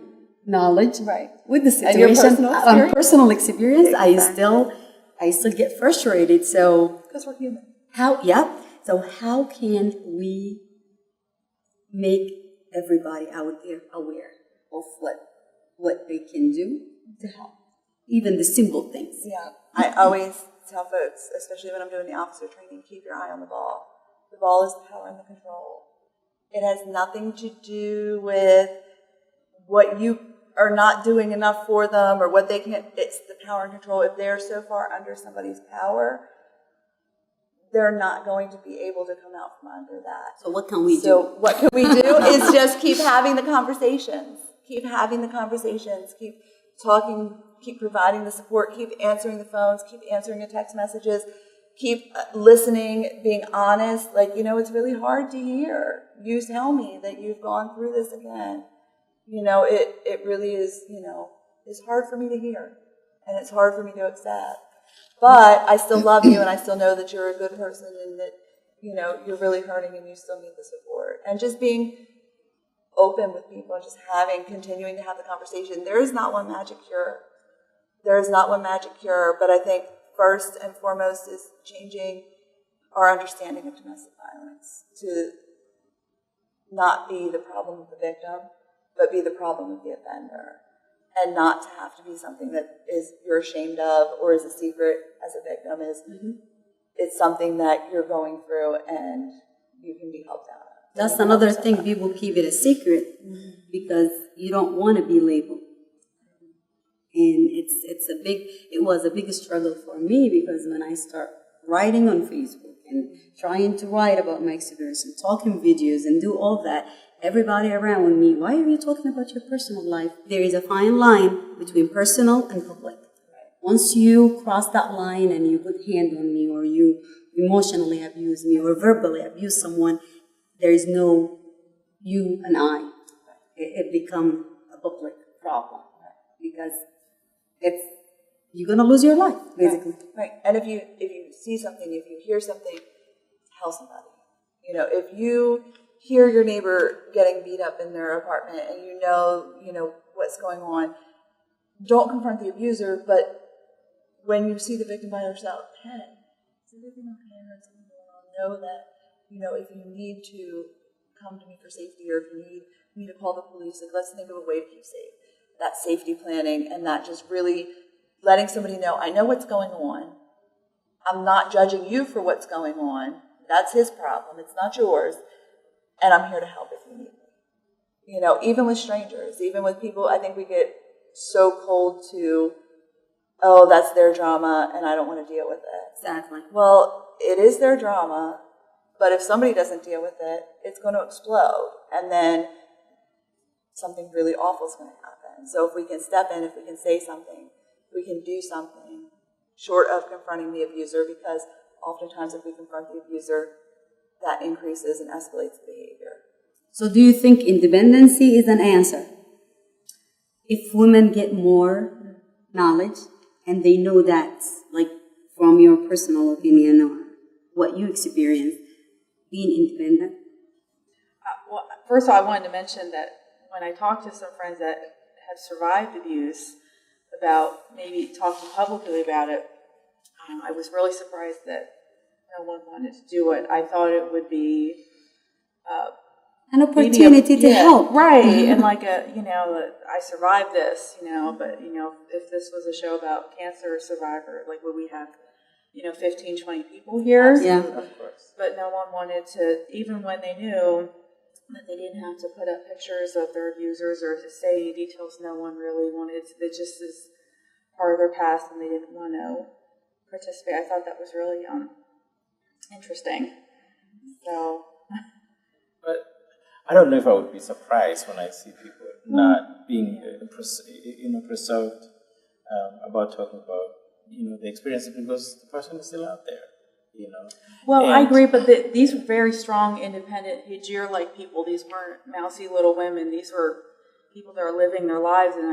knowledge, with the situation, And your personal experience? Exactly. I still get frustrated. So, Because we're human. So how can we make everybody out there aware of what they can do to help? Even the simple things. Yeah. I always tell folks, especially when I'm doing the officer training, keep your eye on the ball. The ball is the power and the control. It has nothing to do with what you are not doing enough for them or what they can't. It's the power and control. If they're so far under somebody's power, they're not going to be able to come out from under that. So what can we do? So what can we do is just keep having the conversations. Keep having the conversations. Keep talking. Keep providing the support. Keep answering the phones. Keep answering the text messages. Keep listening, being honest. Like, you know, it's really hard to hear. You tell me that you've gone through this again. You know, it really is, you know, it's hard for me to hear. And it's hard for me to accept. But I still love you, and I still know that you're a good person, and that, you know, you're really hurting, and you still need the support. And just being open with people, and just continuing to have the conversation. There is not one magic cure. There is not one magic cure, but I think first and foremost is changing our understanding of domestic violence to not be the problem of the victim, but be the problem of the offender. And not to have to be something that you're ashamed of or is a secret as a victim. It's something that you're going through and you can be helped out of. That's another thing. People keep it a secret because you don't want to be labeled. And it was a big struggle for me, because when I start writing on Facebook and trying to write about my experience and talking videos and do all that, everybody around me, why are you talking about your personal life? There is a fine line between personal and public. Once you cross that line and you put hand on me, or you emotionally abuse me or verbally abuse someone, there is no you and I. It becomes a public problem, because you're going to lose your life, basically. Right. And if you see something, if you hear something, tell somebody. You know, if you hear your neighbor getting beat up in their apartment and you know what's going on, don't confront the abuser, but when you see the victim by herself, hey, is everything okay? Or something going on? Know that, you know, if you need to come to me for safety, or if you need to call the police, and let's think of a way to keep safe. That safety planning, and that just really letting somebody know, I know what's going on. I'm not judging you for what's going on. That's his problem. It's not yours. And I'm here to help if You know, even with strangers, even with people, I think we get so cold to, oh, that's their drama and I don't want to deal with it. Exactly. Well, it is their drama, but if somebody doesn't deal with it, it's going to explode. And then something really awful is going to happen. So if we can step in, if we can say something, we can do something short of confronting the abuser, because oftentimes if we confront the abuser, that increases and escalates the behavior. So do you think independency is an answer? If women get more knowledge and they know that, like from your personal opinion or what you experience, being independent? Well, first of all, I wanted to mention that when I talked to some friends that have survived abuse, about maybe talking publicly about it, I was really surprised that no one wanted to do it. I thought it would be An opportunity to help. Right. And like I survived this, but, if this was a show about cancer survivor, like would we have, 15, 20 people here? Yeah. Of course. But no one wanted to, even when they knew that they didn't have to put up pictures of their abusers or to say any details, no one really wanted to. It just is part of their past and they didn't want to participate. I thought that was really interesting. So... But I don't know if I would be surprised when I see people not being preserved about talking about the experience, because the person is still out there. Well, I agree, but these were very strong, independent, Hagir-like people. These weren't mousy little women. These were people that are living their lives, and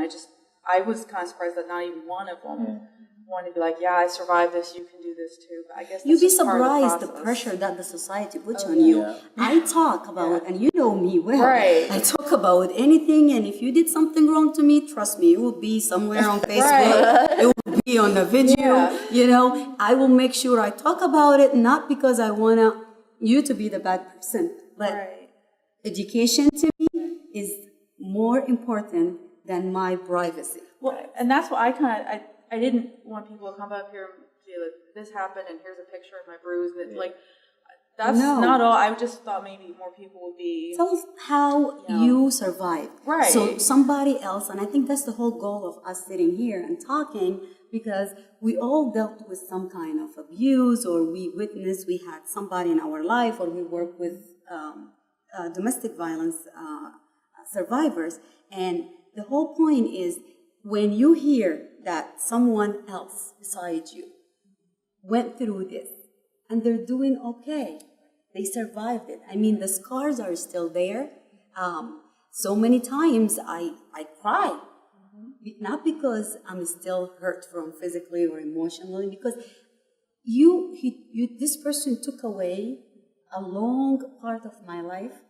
I was kind of surprised that not even one of them wanted to be like, yeah, I survived this, you can do this too. But I guess You'd be just part of surprised the process. pressure that the society puts on you. Yeah. I talk about, and you know me well. Right. I talk about anything, and if you did something wrong to me, trust me, it will be somewhere on Facebook. It will be on the video. Yeah. I will make sure I talk about it, not because I want you to be the bad person, but education to me is more important than my privacy. Well, and that's what I didn't want people to come up here and be like, this happened and here's a picture of my bruise. And it's like, that's not all. I just thought maybe more people would be... Tell how you survived. Right. So somebody else, and I think that's the whole goal of us sitting here and talking, because we all dealt with some kind of abuse, or we had somebody in our life, or we work with domestic violence survivors. And the whole point is, when you hear that someone else beside you went through this and they're doing okay, they survived it. I mean, the scars are still there. So many times I cry, not because I'm still hurt from physically or emotionally, because this person took away a long part of my life.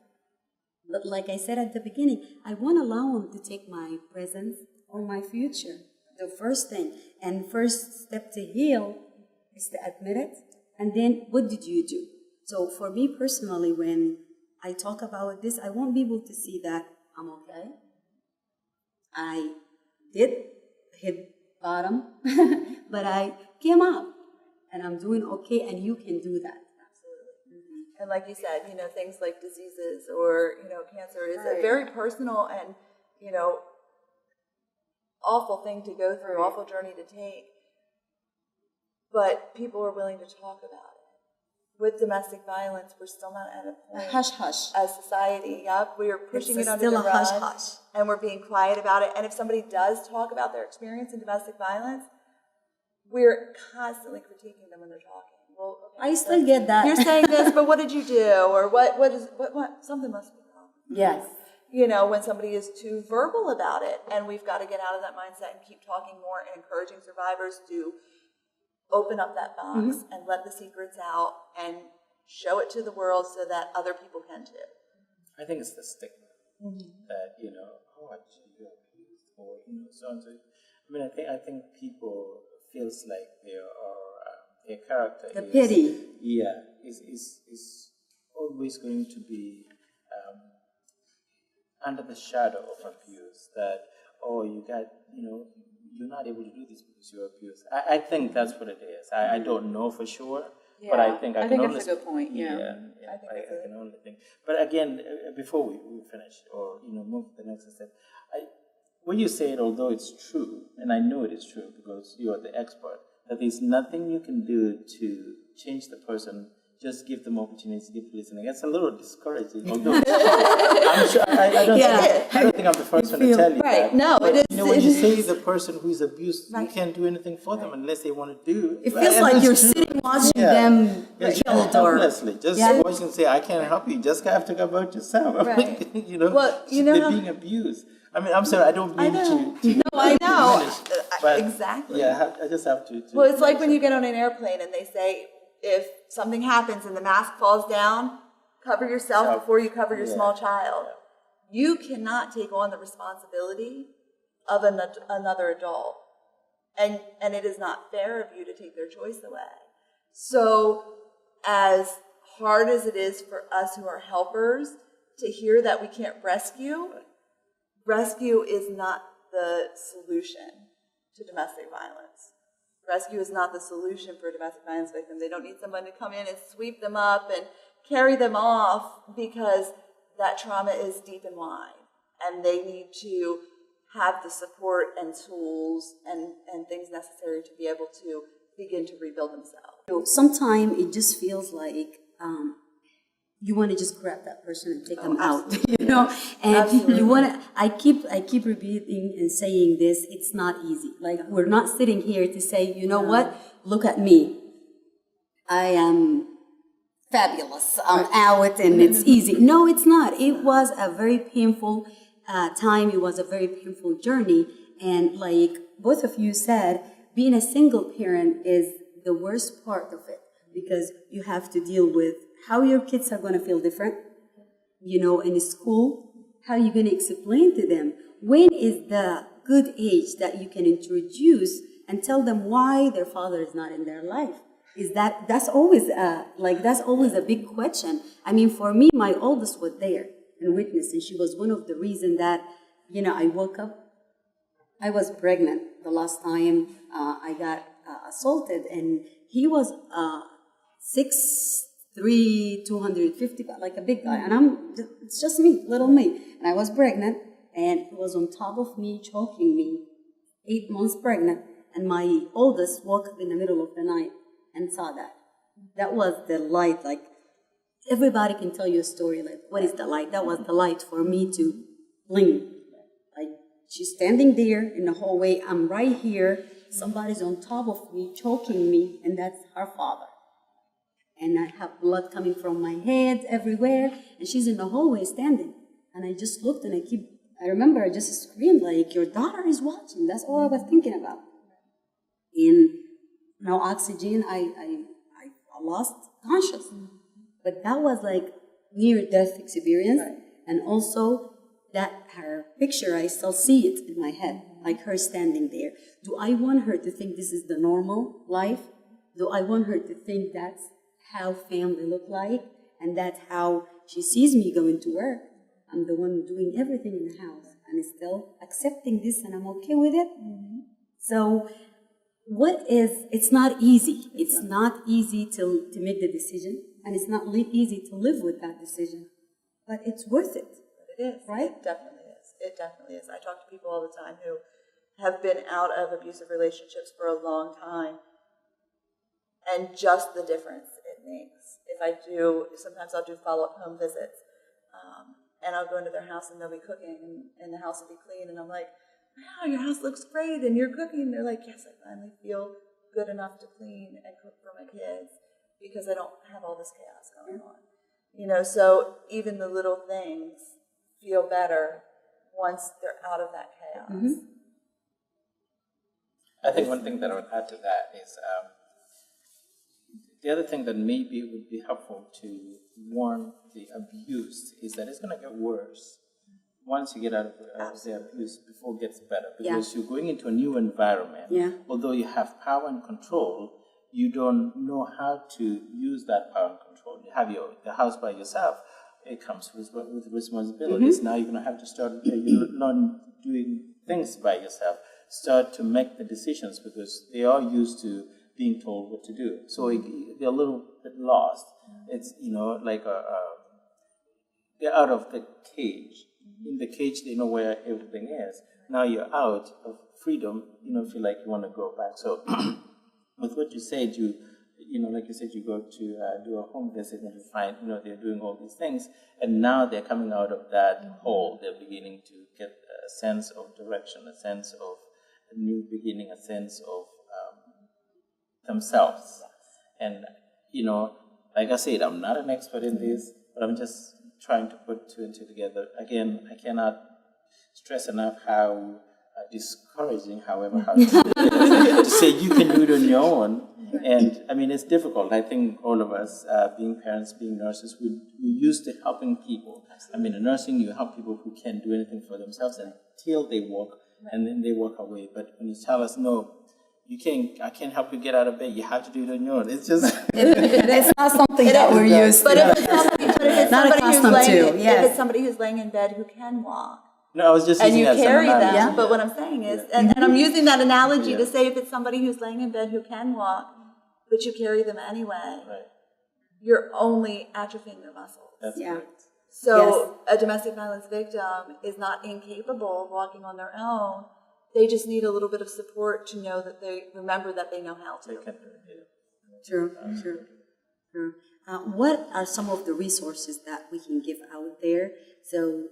But like I said at the beginning, I won't allow him to take my presence or my future. The first thing and first step to heal is to admit it. And then what did you do? So for me personally, when I talk about this, I want people to see that I'm okay. I did hit bottom, but I came up and I'm doing okay, and you can do that. And like you said, things like diseases or, cancer is a very personal and, awful thing to go through, awful journey to take. But people are willing to talk about it. With domestic violence, we're still not at a point. Hush-hush. As society, we are pushing it under still the a rug. hush-hush. And we're being quiet about it. And if somebody does talk about their experience in domestic violence, we're constantly critiquing them when they're talking. Well, okay, I still get that. You're saying this, but what did you do? Or what something must be wrong. Yes. When somebody is too verbal about it, and we've got to get out of that mindset and keep talking more and encouraging survivors to open up that box and let the secrets out and show it to the world so that other people can too. I think it's the stigma that oh, actually you're abused, or so on. So, I think people feels like their character the pity. Is always going to be under the shadow of abuse. That you're not able to do this because you're abused. I think that's what it is. I don't know for sure, But I think I can only, that's a good point. Yeah. I can only think. But again, before we finish or move to the next step, what you said, although it's true, and I know it is true because you are the expert, that there's nothing you can do to change the person. Just give them opportunities to keep listening. It's a little discouraging. Although I'm sure I don't think I'm the first one to tell you that. No, But, it is. when you say the person who is abused, you can't do anything for them unless they want to do. It feels like you're sitting watching them It's killed or helplessly. Just watch and say, I can't help you. You just have to go about yourself. Right. Well, they're being abused. I mean, I'm sorry, I don't mean to No, I know. diminish, but Exactly. Yeah, I just have to. Well, it's like when you get on an airplane and they say, if something happens and the mask falls down, cover yourself before you cover your small child. You cannot take on the responsibility of another adult. And it is not fair of you to take their choice away. So as hard as it is for us who are helpers to hear that we can't rescue is not the solution to domestic violence. Rescue is not the solution for a domestic violence victim. They don't need someone to come in and sweep them up and carry them off because that trauma is deep and wide. And they need to have the support and tools and things necessary to be able to begin to rebuild themselves. Sometimes it just feels like you want to just grab that person and take them out, and absolutely. You want to. I keep repeating and saying this. It's not easy. Like we're not sitting here to say, what? Look at me. I am fabulous. I'm out, and it's easy. No, it's not. It was a very painful time. It was a very painful journey, and like both of you said, being a single parent is the worst part of it because you have to deal with how your kids are going to feel different, in school, how you're going to explain to them. When is the good age that you can introduce and tell them why their father is not in their life? That's always a big question. I mean, for me, my oldest was there and witnessed, and she was one of the reasons that, I woke up. I was pregnant the last time I got assaulted, and he was 6'3", 250, like a big guy. And it's just me, little me. And I was pregnant, and he was on top of me, choking me, 8 months pregnant. And my oldest woke up in the middle of the night and saw that. That was the light. Like, everybody can tell you a story, like, what is the light? That was the light for me to blink. Like, she's standing there in the hallway, I'm right here, somebody's on top of me, choking me, and that's her father. And I have blood coming from my head everywhere, and she's in the hallway standing. And I just looked, and I remember I just screamed, like, your daughter is watching. That's all I was thinking about. And no oxygen, I lost consciousness. But that was like near-death experience. Right. And also that her picture, I still see it in my head, like her standing there. Do I want her to think this is the normal life? Do I want her to think that's how family look like, and that's how she sees me going to work? I'm the one doing everything in the house, and is still accepting this, and I'm okay with it. Mm-hmm. So, it's not easy. It's not easy to make the decision, and it's not easy to live with that decision, but it's worth it. It is, right? It definitely is. It definitely is. I talk to people all the time who have been out of abusive relationships for a long time, and just the difference it makes. Sometimes I'll do follow-up home visits, and I'll go into their house and they'll be cooking, and the house will be clean, and I'm like, wow, your house looks great, and you're cooking. And they're like, yes, I finally feel good enough to clean and cook for my kids because I don't have all this chaos going on. So even the little things feel better once they're out of that chaos. Mm-hmm. I think one thing that I would add to that is the other thing that maybe would be helpful to warn the abused is that it's going to get worse once you get out of the abuse before it gets better. Because you're going into a new environment. Yeah. Although you have power and control, you don't know how to use that power and control. You have the house by yourself. It comes with responsibilities. Mm-hmm. Now you're going to have to start not doing things by yourself. Start to make the decisions because they are used to being told what to do. So they're a little bit lost. It's, like they're out of the cage. In the cage, they know where everything is. Now you're out of freedom, feel like you want to go back. So with what you said, like you said, you go to do a home visit and you find, they're doing all these things. And now they're coming out of that hole. They're beginning to get a sense of direction, a sense of a new beginning, a sense of themselves. And, like I said, I'm not an expert in this, but I'm just trying to put two and two together. Again, I cannot stress enough how discouraging, however, how to say you can do it on your own. And I mean, it's difficult. I think all of us, being parents, being nurses, we're used to helping people. I mean, in nursing, you help people who can't do anything for themselves until they walk, and then they walk away. But when you tell us, no, I can't help you get out of bed, you have to do it on your own. It's just... it's not something that we're used to. But if it's somebody who's laying in bed who can walk, no, I was just using and you carry them. Yeah. But what I'm saying is, and I'm using that analogy to say, if it's somebody who's laying in bed who can walk, but you carry them anyway, you're only atrophying their muscles. That's correct. So a domestic violence victim is not incapable of walking on their own. They just need a little bit of support to know that they remember that they know how to. True. What are some of the resources that we can give out there? So,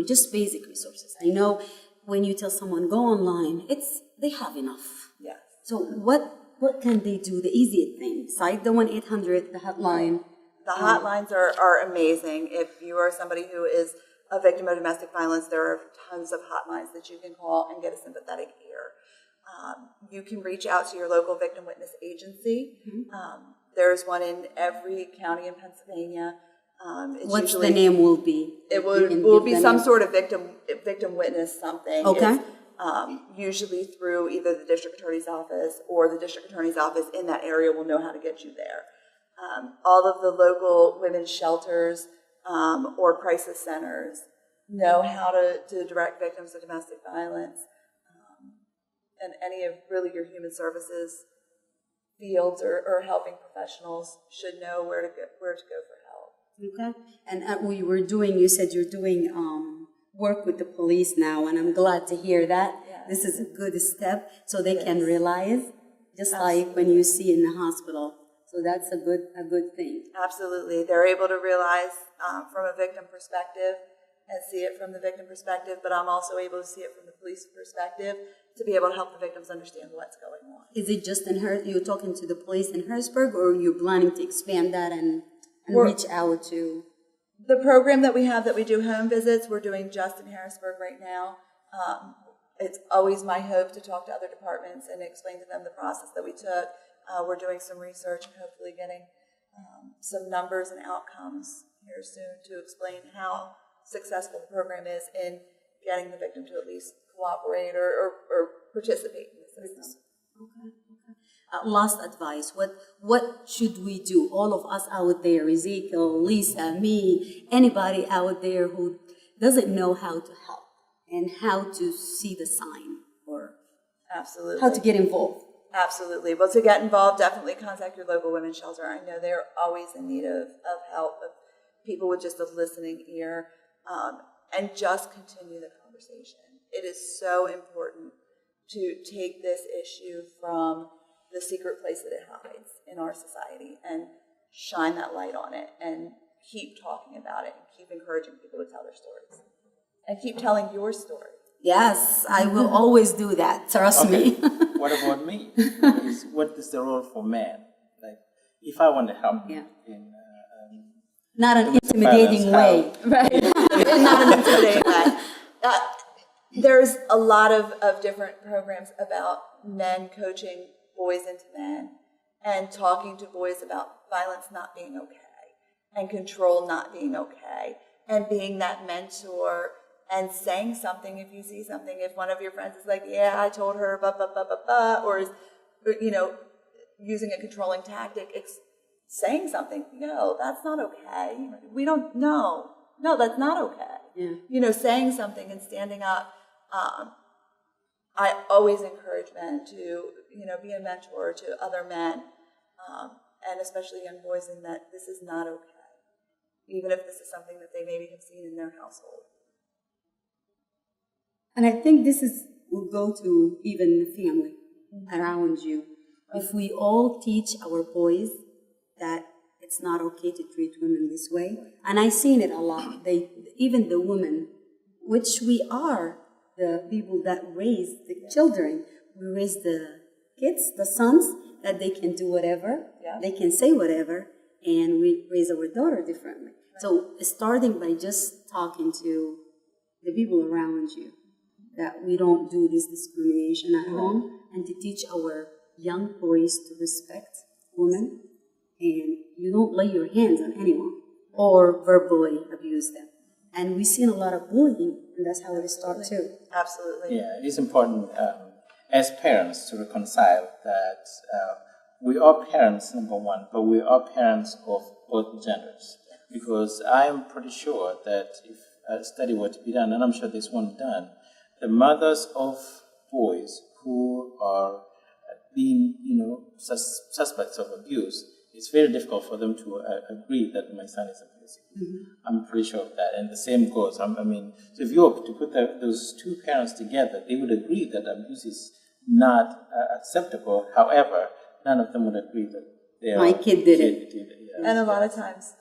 just basic resources. I know when you tell someone go online, they have enough. Yes. So what can they do? The easiest thing, cite the 1-800, the hotline. The hotlines are amazing. If you are somebody who is a victim of domestic violence, there are tons of hotlines that you can call and get a sympathetic ear. You can reach out to your local victim witness agency. There's one in every county in Pennsylvania. What's the name will be? It will be some sort of victim witness something. Okay. It's, usually through either the district attorney's office or the district attorney's office in that area will know how to get you there. All of the local women's shelters or crisis centers know how to direct victims of domestic violence. And any of really your human services fields or helping professionals should know where to go for help. Okay. And you said you're doing work with the police now, and I'm glad to hear that. Yes. This is a good step so they can realize, just like when you see in the hospital. So that's a good thing. Absolutely. They're able to realize from a victim perspective and see it from the victim perspective, but I'm also able to see it from the police perspective to be able to help the victims understand what's going on. Is it just you're talking to the police in Harrisburg, or you're planning to expand that and reach out to? The program that we have that we do home visits, we're doing just in Harrisburg right now. It's always my hope to talk to other departments and explain to them the process that we took. We're doing some research and hopefully getting some numbers and outcomes here soon to explain how successful the program is in getting the victim to at least cooperate or participate in the system. Okay. Last advice, what should we do? All of us out there, Ezekiel, Lisa, me, anybody out there who doesn't know how to help and how to see the sign or Absolutely. how to get involved. Absolutely. Well, to get involved, definitely contact your local women's shelter. I know they're always in need of help, of people with just a listening ear, and just continue the conversation. It is so important to take this issue from the secret place that it hides in our society and shine that light on it and keep talking about it and keep encouraging people to tell their stories and keep telling your story. Yes, I will always do that. Trust me. What about me? What is the role for men? Like, if I want to help in not an intimidating way, right? Not an intimidating way. There's a lot of different programs about men coaching boys into men and talking to boys about violence not being okay and control not being okay and being that mentor and saying something if you see something. If one of your friends is like, yeah, I told her, blah, blah, blah, blah, blah, or is, using a controlling tactic, saying something, that's not okay. We don't know. No, that's not okay. Yeah. Saying something and standing up. I always encourage men to, be a mentor to other men, and especially young boys, in that this is not okay, even if this is something that they maybe have seen in their household. And I think will go to even the family around you. If we all teach our boys that it's not okay to treat women this way, and I've seen it a lot. Even the women, which we are the people that raise the children, we raise the kids, the sons, that they can do whatever, they can say whatever, and we raise our daughter differently. So starting by just talking to the people around you, that we don't do this discrimination at home, and to teach our young boys to respect women, and you don't lay your hands on anyone or verbally abuse them. And we've seen a lot of bullying, and that's how it starts too. Absolutely. Yeah, it is important as parents to reconcile that we are parents, number one, but we are parents of both genders. Because I am pretty sure that if a study were to be done, and I'm sure this one done, the mothers of boys who are being, suspects of abuse, it's very difficult for them to agree that my son is abusing. Mm-hmm. I'm pretty sure of that. And the same goes. So if you were to put those two parents together, they would agree that abuse is not acceptable. However, none of them would agree that my kid did it. Yeah. And a lot of times,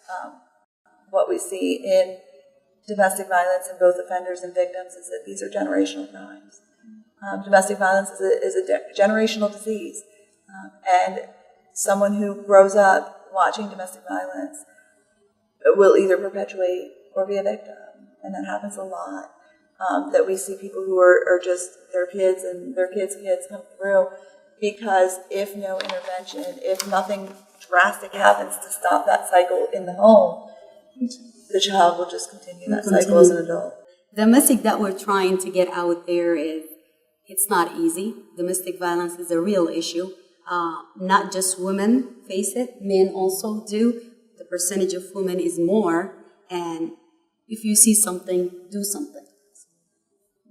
what we see in domestic violence in both offenders and victims is that these are generational crimes. Domestic violence is a generational disease. And someone who grows up watching domestic violence will either perpetuate or be a victim. And that happens a lot. That we see people who are just their kids and their kids' kids come through, because if no intervention, if nothing drastic happens to stop that cycle in the home, the child will just continue that cycle as an adult. The message that we're trying to get out there is it's not easy. Domestic violence is a real issue. Not just women face it, men also do. The percentage of women is more, and if you see something, do something.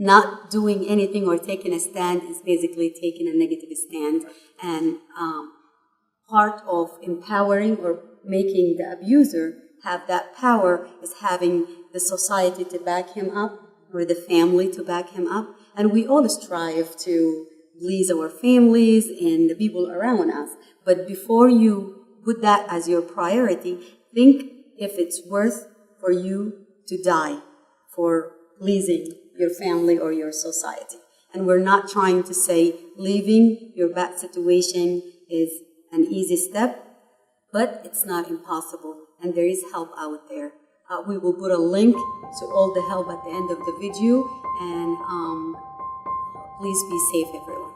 Not doing anything or taking a stand is basically taking a negative stand. And part of empowering or making the abuser have that power is having the society to back him up or the family to back him up. And we all strive to please our families and the people around us. But before you put that as your priority, think if it's worth for you to die for pleasing your family or your society. And we're not trying to say leaving your bad situation is an easy step, but it's not impossible. And there is help out there. We will put a link to all the help at the end of the video. And please be safe, everyone.